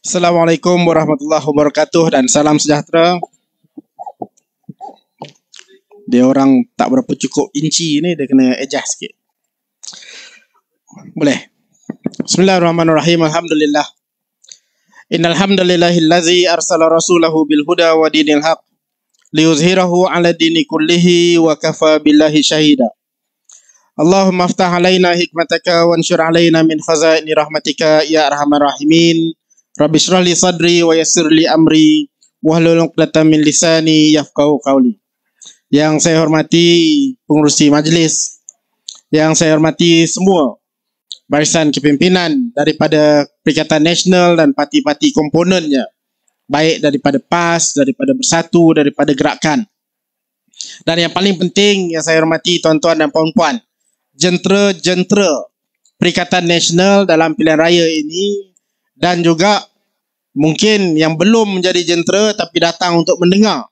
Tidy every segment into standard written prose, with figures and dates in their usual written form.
Assalamualaikum warahmatullahi wabarakatuh dan salam sejahtera. Dia orang tak berapa cukup inci ni, dia kena adjust sikit. Boleh? Bismillahirrahmanirrahim. Alhamdulillah. Innal hamdalillahillazi arsala rasulahu bil huda wa dinil haq liyuzhirahu 'ala dini kullihi wa kafa billahi syahida. Allahumma aftah alaina hikmataka wa anshur alaina min khazaini rahmatika ya arhamar rahimin. Rabbi shrah li sadri wa yassir li amri wahlul 'uqdatam min lisani yafqahu qawli. Yang saya hormati pengurusi majlis, yang saya hormati semua barisan kepimpinan daripada Perikatan Nasional dan parti-parti komponennya, baik daripada PAS, daripada Bersatu, daripada Gerakan. Dan yang paling penting yang saya hormati tuan-tuan dan puan-puan, jentera-jentera Perikatan Nasional dalam pilihan raya ini, dan juga mungkin yang belum menjadi jentera tapi datang untuk mendengar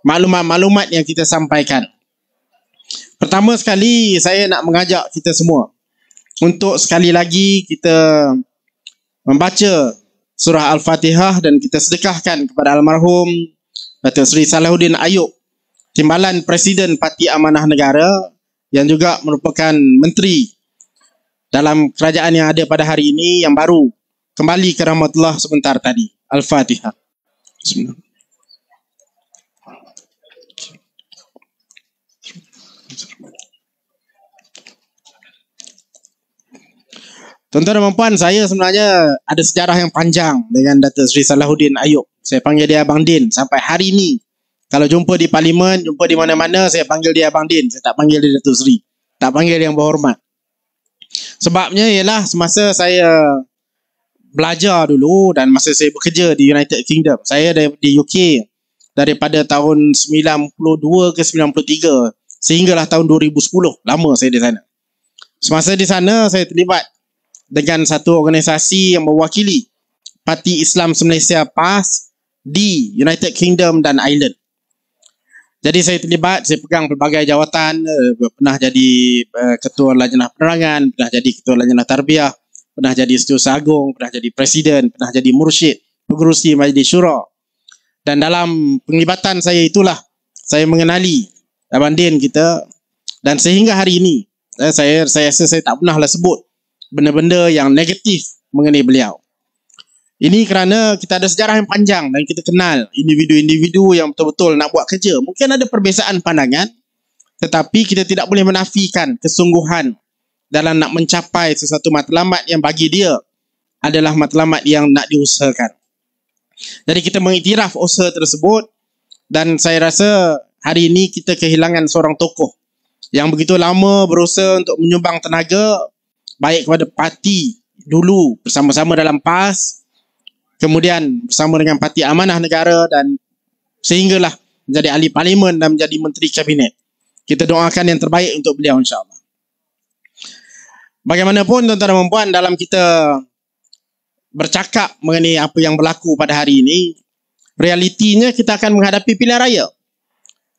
maklumat-maklumat yang kita sampaikan. Pertama sekali saya nak mengajak kita semua untuk sekali lagi kita membaca surah Al-Fatihah dan kita sedekahkan kepada almarhum Datuk Seri Salahuddin Ayub, Timbalan Presiden Parti Amanah Negara yang juga merupakan menteri dalam kerajaan yang ada pada hari ini yang baru kembali ke rahmatullah sebentar tadi. Al-Fatihah. Bismillah. Tuan-tuan dan puan, saya sebenarnya ada sejarah yang panjang dengan Datuk Seri Salahuddin Ayub. Saya panggil dia Abang Din sampai hari ini. Kalau jumpa di parlimen, jumpa di mana-mana, saya panggil dia Abang Din. Saya tak panggil dia Datuk Seri. Tak panggil yang berhormat. Sebabnya ialah semasa saya belajar dulu dan masa saya bekerja di United Kingdom. Saya di UK daripada tahun 92 ke 93 sehinggalah tahun 2010. Lama saya di sana. Semasa di sana saya terlibat dengan satu organisasi yang mewakili Parti Islam Malaysia PAS di United Kingdom dan Ireland. Jadi saya terlibat, saya pegang pelbagai jawatan, pernah jadi ketua lajnah penerangan, pernah jadi ketua lajnah tarbiyah, pernah jadi setiausaha agung, pernah jadi presiden, pernah jadi mursyid, pengerusi majlis syura. Dan dalam penglibatan saya itulah saya mengenali Abang Din kita, dan sehingga hari ini saya rasa saya tak pernahlah sebut benda-benda yang negatif mengenai beliau. Ini kerana kita ada sejarah yang panjang dan kita kenal individu-individu yang betul-betul nak buat kerja. Mungkin ada perbezaan pandangan, tetapi kita tidak boleh menafikan kesungguhan dalam nak mencapai sesuatu matlamat yang bagi dia adalah matlamat yang nak diusahakan. Jadi kita mengiktiraf usaha tersebut, dan saya rasa hari ini kita kehilangan seorang tokoh yang begitu lama berusaha untuk menyumbang tenaga baik kepada parti dulu bersama-sama dalam PAS, kemudian bersama dengan Parti Amanah Negara, dan sehinggalah menjadi ahli parlimen dan menjadi menteri kabinet. Kita doakan yang terbaik untuk beliau insya-Allah. Bagaimanapun tuan-tuan dan puan, dalam kita bercakap mengenai apa yang berlaku pada hari ini, realitinya kita akan menghadapi pilihan raya.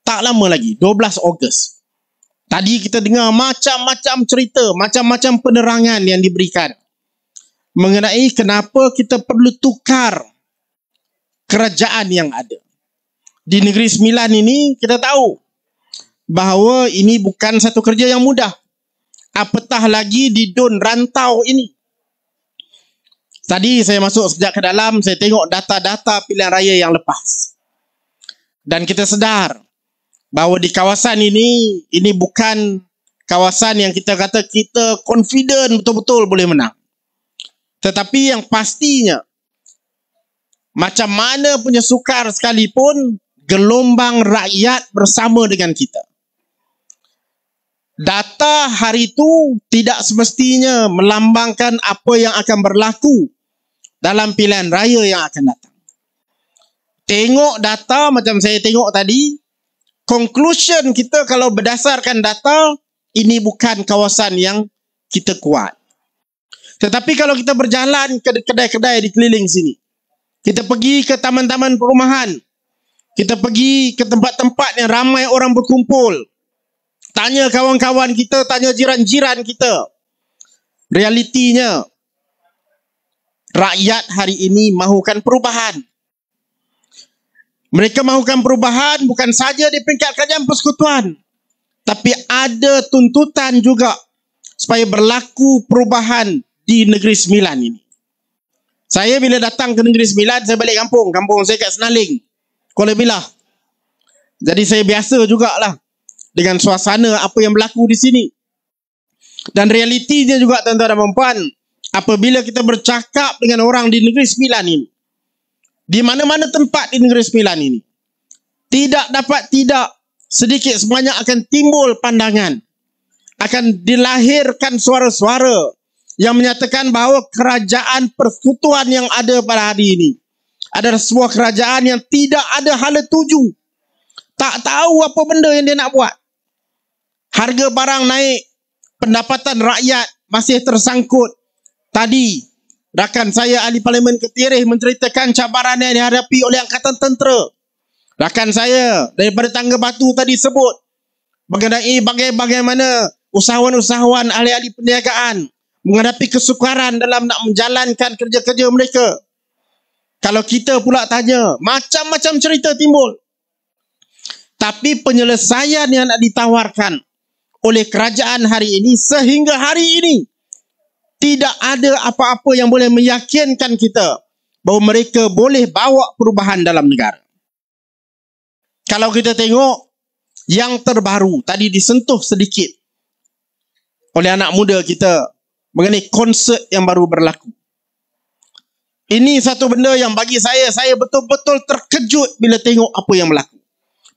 Tak lama lagi, 12 Ogos. Tadi kita dengar macam-macam cerita, macam-macam penerangan yang diberikan mengenai kenapa kita perlu tukar kerajaan yang ada. Di Negeri Sembilan ini kita tahu bahawa ini bukan satu kerja yang mudah. Apatah lagi di Dun Rantau ini. Tadi saya masuk sekejap ke dalam, saya tengok data-data pilihan raya yang lepas. Dan kita sedar bahawa di kawasan ini bukan kawasan yang kita kata kita confident betul-betul boleh menang. Tetapi yang pastinya, macam mana punya sukar sekalipun, gelombang rakyat bersama dengan kita. Data hari itu tidak semestinya melambangkan apa yang akan berlaku dalam pilihan raya yang akan datang. Tengok data macam saya tengok tadi, conclusion kita kalau berdasarkan data, ini bukan kawasan yang kita kuat. Tetapi kalau kita berjalan ke kedai-kedai di keliling sini, kita pergi ke taman-taman perumahan, Kita pergi ke tempat-tempat yang ramai orang berkumpul. Tanya kawan-kawan kita, tanya jiran-jiran kita. Realitinya, rakyat hari ini mahukan perubahan. Mereka mahukan perubahan bukan saja di peringkat kerajaan persekutuan, tapi ada tuntutan juga supaya berlaku perubahan di Negeri Sembilan ini. Saya bila datang ke Negeri Sembilan, saya balik kampung. Kampung saya kat Senaling, Kuala Bilah. Jadi saya biasa jugalah dengan suasana apa yang berlaku di sini. Dan realitinya juga tuan-tuan dan puan, apabila kita bercakap dengan orang di Negeri Sembilan ini, di mana-mana tempat di Negeri Sembilan ini, tidak sedikit sebanyak akan timbul pandangan, akan dilahirkan suara-suara yang menyatakan bahawa kerajaan persekutuan yang ada pada hari ini adalah sebuah kerajaan yang tidak ada hala tuju. Tak tahu apa benda yang dia nak buat. Harga barang naik, pendapatan rakyat masih tersangkut. Tadi, rakan saya ahli Parlimen Ketirih menceritakan cabaran yang dihadapi oleh Angkatan Tentera. Rakan saya daripada Tangga Batu tadi sebut mengenai bagaimana usahawan-usahawan ahli-ahli perniagaan menghadapi kesukaran dalam nak menjalankan kerja-kerja mereka. Kalau kita pula tanya, macam-macam cerita timbul. Tapi penyelesaian yang nak ditawarkan oleh kerajaan hari ini sehingga hari ini tidak ada apa-apa yang boleh meyakinkan kita bahawa mereka boleh bawa perubahan dalam negara. Kalau kita tengok yang terbaru tadi disentuh sedikit oleh anak muda kita mengenai konsert yang baru berlaku. Ini satu benda yang bagi saya betul-betul terkejut bila tengok apa yang berlaku.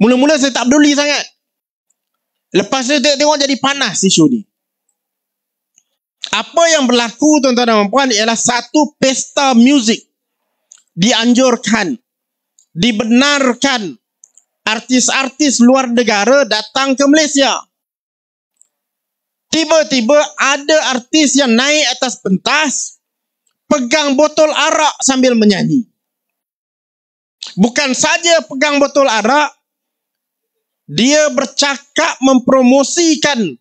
Mula-mula saya tak peduli sangat. Lepas tu tengok jadi panas isu ni. Apa yang berlaku tuan-tuan dan puan ialah satu pesta muzik dianjurkan, dibenarkan artis-artis luar negara datang ke Malaysia. Tiba-tiba ada artis yang naik atas pentas, pegang botol arak sambil menyanyi. Bukan saja pegang botol arak, dia bercakap mempromosikan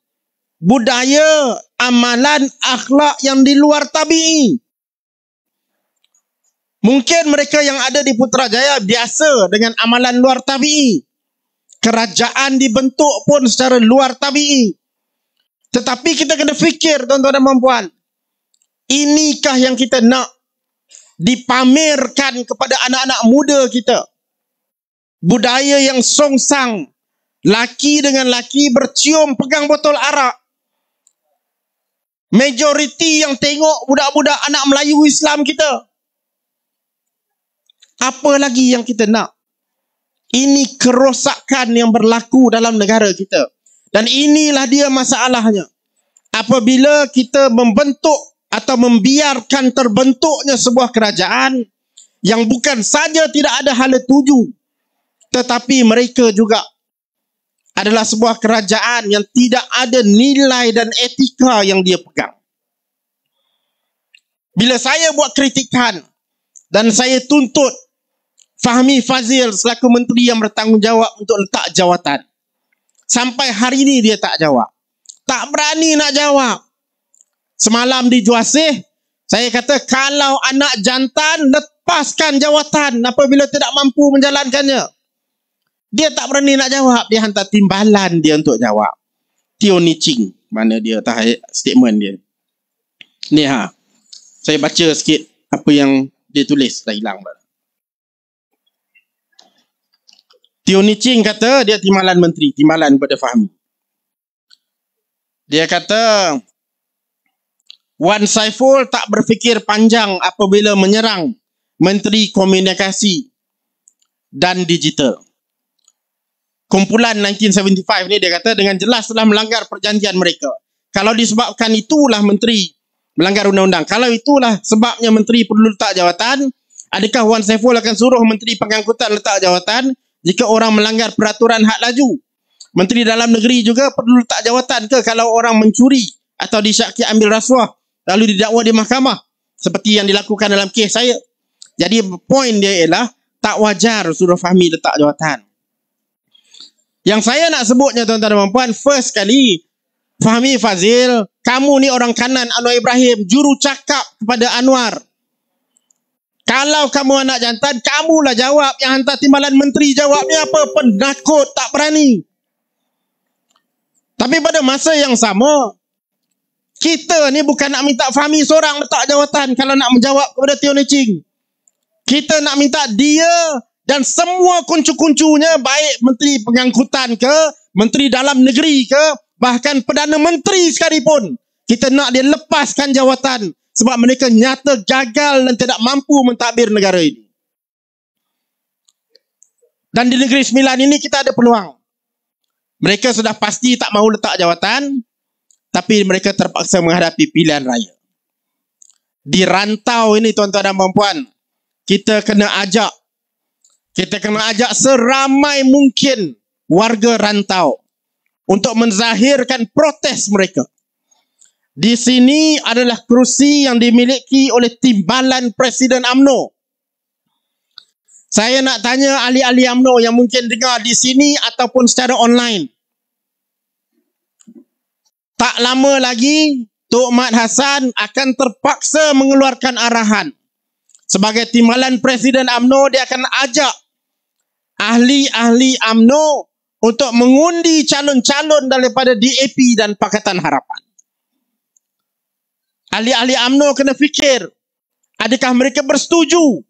budaya, amalan, akhlak yang di luar tabi'i. Mungkin mereka yang ada di Putrajaya biasa dengan amalan luar tabi'i. Kerajaan dibentuk pun secara luar tabi'i. Tetapi kita kena fikir tuan-tuan dan puan, inikah yang kita nak dipamerkan kepada anak-anak muda kita? Budaya yang songsang, laki dengan laki bercium pegang botol arak. Majoriti yang tengok budak-budak anak Melayu Islam kita. Apa lagi yang kita nak? Ini kerosakan yang berlaku dalam negara kita. Dan inilah dia masalahnya. Apabila kita membentuk atau membiarkan terbentuknya sebuah kerajaan yang bukan saja tidak ada hala tuju, tetapi mereka juga adalah sebuah kerajaan yang tidak ada nilai dan etika yang dia pegang. Bila saya buat kritikan dan saya tuntut Fahmi Fadzil selaku menteri yang bertanggungjawab untuk letak jawatan, sampai hari ini dia tak jawab. Tak berani nak jawab. Semalam di Juasih, saya kata kalau anak jantan, lepaskan jawatan apabila tidak mampu menjalankannya. Dia tak berani nak jawab. Dia hantar timbalan dia untuk jawab. Teo Ni Ching. Mana dia tahan statement dia. Ni saya baca sikit apa yang dia tulis. Dah hilang. Teo Ni Ching kata dia timbalan menteri. Timbalan kepada Fahmi. Dia kata Wan Saiful tak berfikir panjang apabila menyerang Menteri Komunikasi dan Digital. Kumpulan 1975 ni dia kata dengan jelas telah melanggar perjanjian mereka. Kalau disebabkan itulah menteri melanggar undang-undang, kalau itulah sebabnya menteri perlu letak jawatan, adakah Wan Saiful akan suruh menteri pengangkutan letak jawatan jika orang melanggar peraturan hak laju? Menteri dalam negeri juga perlu letak jawatan ke kalau orang mencuri atau disyaki ambil rasuah lalu didakwa di mahkamah seperti yang dilakukan dalam kes saya? Jadi poin dia ialah Tak wajar Surah Fahmi letak jawatan. Yang saya nak sebutnya tuan-tuan dan puan, first kali Fahmi Fazil, kamu ni orang kanan Anwar Ibrahim, juru cakap kepada Anwar. Kalau kamu anak jantan, kamulah jawab. Yang hantar timbalan menteri jawab ni apa? Penakut, tak berani. Tapi pada masa yang sama, kita ni bukan nak minta Fahmi seorang letak jawatan kalau nak menjawab kepada Teo Nei Ching. Kita nak minta dia dan semua kuncu-kuncunya, baik Menteri Pengangkutan ke, Menteri Dalam Negeri ke, bahkan Perdana Menteri sekalipun, kita nak dia lepaskan jawatan sebab mereka nyata gagal dan tidak mampu mentadbir negara ini. Dan di Negeri Sembilan ini kita ada peluang. Mereka sudah pasti tak mahu letak jawatan, tapi mereka terpaksa menghadapi pilihan raya. Di rantau ini tuan-tuan dan puan, kita kena ajak seramai mungkin warga rantau untuk menzahirkan protes mereka. Di sini adalah kerusi yang dimiliki oleh timbalan Presiden UMNO. Saya nak tanya ahli-ahli UMNO yang mungkin dengar di sini ataupun secara online. Tak lama lagi Tok Mat Hassan akan terpaksa mengeluarkan arahan. Sebagai timbalan Presiden UMNO, dia akan ajak ahli-ahli UMNO untuk mengundi calon-calon daripada DAP dan Pakatan Harapan. Ahli-ahli UMNO kena fikir, adakah mereka bersetuju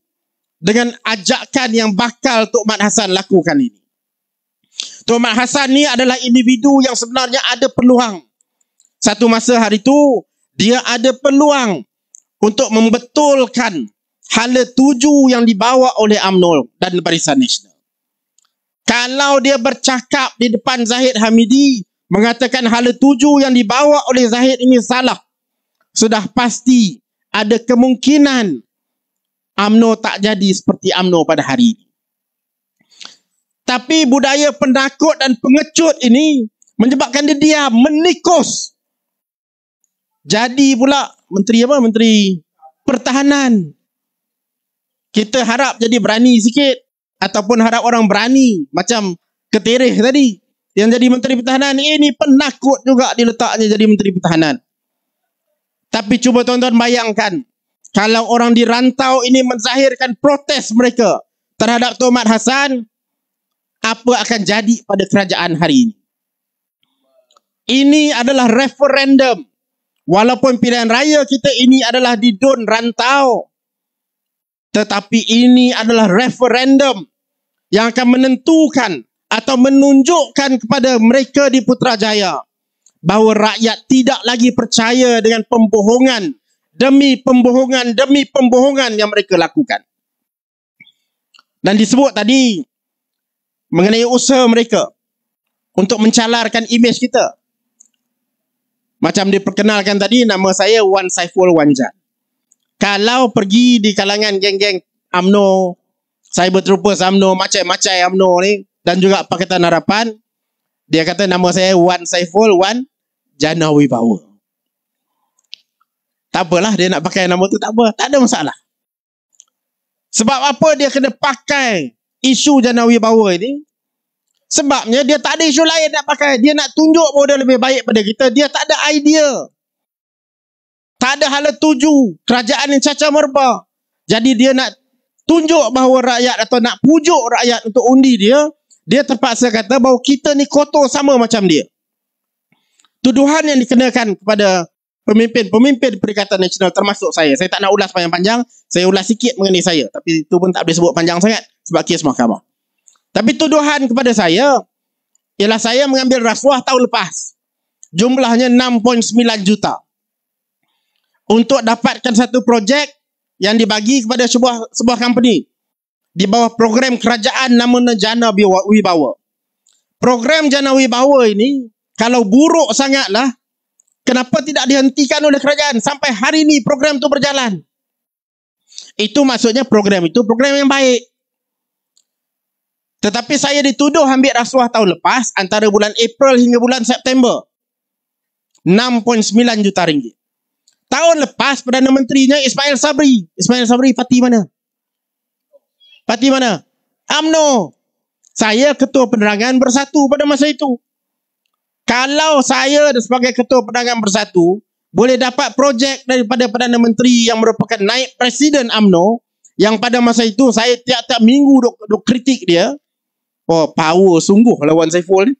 dengan ajakan yang bakal Tok Mat Hassan lakukan ini. Tok Mat Hassan ni adalah individu yang sebenarnya ada peluang. Satu masa hari itu, dia ada peluang untuk membetulkan hala tuju yang dibawa oleh UMNO dan Barisan Nasional. Kalau dia bercakap di depan Zahid Hamidi, mengatakan hala tuju yang dibawa oleh Zahid ini salah, sudah pasti ada kemungkinan UMNO tak jadi seperti UMNO pada hari ini. Tapi budaya penakut dan pengecut ini menyebabkan dia diam, menikus. Jadi pula Menteri apa? Menteri Pertahanan. Kita harap jadi berani sikit, ataupun harap orang berani macam Ketereh tadi yang jadi Menteri Pertahanan. Ini penakut juga diletaknya jadi Menteri Pertahanan. Tapi cuba tuan-tuan bayangkan, kalau orang di rantau ini menzahirkan protes mereka terhadap Tok Mat Hassan, apa akan jadi pada kerajaan hari ini? Ini adalah referendum. Walaupun pilihan raya kita ini adalah di Dun Rantau, tetapi ini adalah referendum yang akan menentukan atau menunjukkan kepada mereka di Putrajaya bahawa rakyat tidak lagi percaya dengan pembohongan demi pembohongan yang mereka lakukan. Dan disebut tadi mengenai usaha mereka untuk mencalarkan imej kita. Macam diperkenalkan tadi, nama saya Wan Saiful Wanjan. Kalau pergi di kalangan geng-geng UMNO, Cyber Troopers UMNO, macai-macai UMNO ni, dan juga Pakatan Harapan, dia kata nama saya Wan Saiful Wan Jana Wibawa. Tak apalah dia nak pakai nama tu, tak apa, tak ada masalah. Sebab apa dia kena pakai isu Jana Wibawa ini? Sebabnya dia tak ada isu lain nak pakai. Dia nak tunjuk bahawa dia lebih baik pada kita. Dia tak ada idea. Tak ada hala tuju. Kerajaan yang cacar merba. Jadi dia nak tunjuk bahawa rakyat atau nak pujuk rakyat untuk undi dia. Dia terpaksa kata bahawa kita ni kotor sama macam dia. Tuduhan yang dikenakan kepada pemimpin Perikatan Nasional termasuk saya. Saya tak nak ulas panjang-panjang. Saya ulas sikit mengenai saya. Tapi itu pun tak boleh sebut panjang sangat sebab kes mahkamah. Tapi tuduhan kepada saya ialah saya mengambil rasuah tahun lepas. Jumlahnya 6.9 juta. Untuk dapatkan satu projek yang dibagi kepada sebuah company. Di bawah program kerajaan namanya Jana Wibawa. Program Jana Wibawa ini, kalau buruk sangatlah, kenapa tidak dihentikan oleh kerajaan? Sampai hari ini program itu berjalan. Itu maksudnya program itu program yang baik. Tetapi saya dituduh ambil rasuah tahun lepas antara bulan April hingga bulan September. 6.9 juta ringgit. Tahun lepas Perdana Menterinya Ismail Sabri. Ismail Sabri parti mana? Parti mana? UMNO. Saya ketua penerangan Bersatu pada masa itu. Kalau saya sebagai ketua penerangan Bersatu boleh dapat projek daripada Perdana Menteri yang merupakan naib presiden UMNO, yang pada masa itu saya tiap-tiap minggu duk kritik dia. Oh, power sungguh lawan Saiful ni.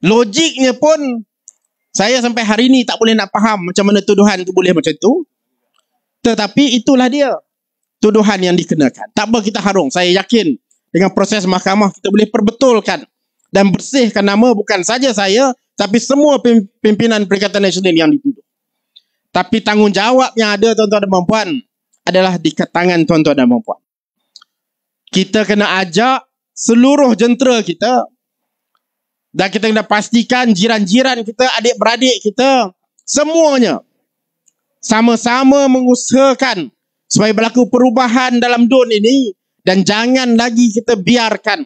Logiknya pun saya sampai hari ni tak boleh nak faham macam mana tuduhan tu boleh macam tu. Tetapi itulah dia tuduhan yang dikenakan. Tak apa kita harung. Saya yakin dengan proses mahkamah kita boleh perbetulkan dan bersihkan nama bukan saja saya, tapi semua pimpinan Perikatan Nasional yang dituduh. Tapi tanggungjawab yang ada tuan-tuan dan puan-puan adalah di tangan tuan-tuan dan puan-puan. Kita kena ajak seluruh jentera kita, dan kita kena pastikan jiran-jiran kita, adik-beradik kita, semuanya sama-sama mengusahakan supaya berlaku perubahan dalam DUN ini. Dan jangan lagi kita biarkan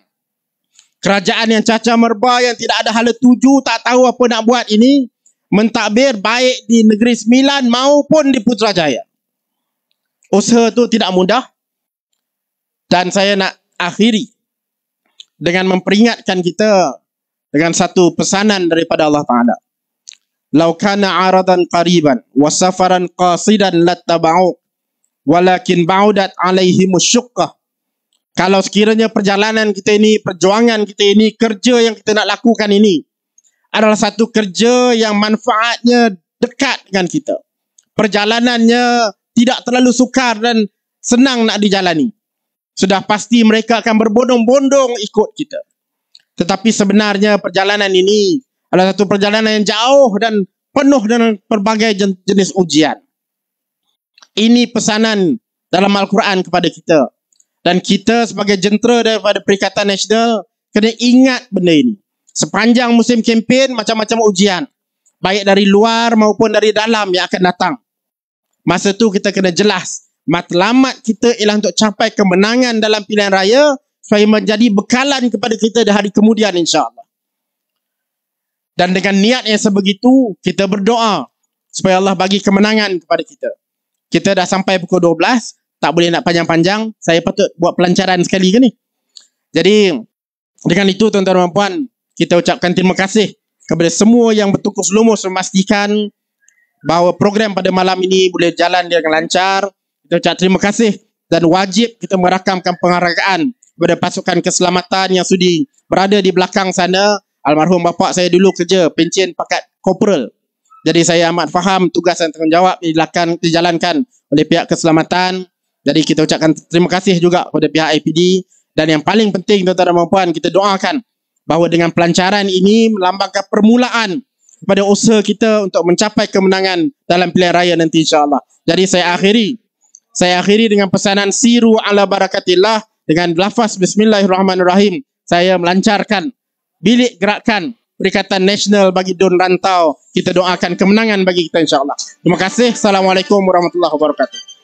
kerajaan yang cacah merba, yang tidak ada hala tuju, tak tahu apa nak buat ini, mentadbir baik di Negeri Sembilan maupun di Putrajaya. Usaha itu tidak mudah. Dan saya nak akhiri dengan memperingatkan kita dengan satu pesanan daripada Allah Ta'ala. Lau kana aradan qariban wa safaran qasidan lattaba'u walakin ba'udat alaihimus syuqqah. Kalau sekiranya perjalanan kita ini, perjuangan kita ini, kerja yang kita nak lakukan ini adalah satu kerja yang manfaatnya dekat dengan kita, perjalanannya tidak terlalu sukar dan senang nak dijalani, sudah pasti mereka akan berbondong-bondong ikut kita. Tetapi sebenarnya perjalanan ini adalah satu perjalanan yang jauh dan penuh dengan pelbagai jenis ujian. Ini pesanan dalam Al-Quran kepada kita. Dan kita sebagai jentera daripada Perikatan Nasional kena ingat benda ini. Sepanjang musim kempen, macam-macam ujian, baik dari luar maupun dari dalam yang akan datang. Masa tu kita kena jelas matlamat kita ialah untuk capai kemenangan dalam pilihan raya supaya menjadi bekalan kepada kita di hari kemudian, insya-Allah. Dan dengan niat yang sebegitu, kita berdoa supaya Allah bagi kemenangan kepada kita. Kita dah sampai pukul 12, tak boleh nak panjang-panjang. Saya patut buat pelancaran sekali ke ni? Jadi, dengan itu tuan-tuan dan puan, kita ucapkan terima kasih kepada semua yang bertukus lumus memastikan bahawa program pada malam ini boleh jalan dengan lancar. Kita ucap terima kasih dan wajib kita merakamkan penghargaan kepada pasukan keselamatan yang sudi berada di belakang sana. Almarhum bapa saya dulu kerja pencen pakat korporal. Jadi saya amat faham tugas dan tanggungjawab dijalankan oleh pihak keselamatan. Jadi kita ucapkan terima kasih juga kepada pihak IPD. Dan yang paling penting tuan-tuan dan puan, kita doakan bahawa dengan pelancaran ini melambangkan permulaan kepada usaha kita untuk mencapai kemenangan dalam pilihan raya nanti, insya-Allah. Jadi saya akhiri dengan pesanan siru ala barakatillah dengan lafaz bismillahirrahmanirrahim. Saya melancarkan bilik gerakan Perikatan Nasional bagi DUN Rantau. Kita doakan kemenangan bagi kita, insya-Allah. Terima kasih. Assalamualaikum warahmatullahi wabarakatuh.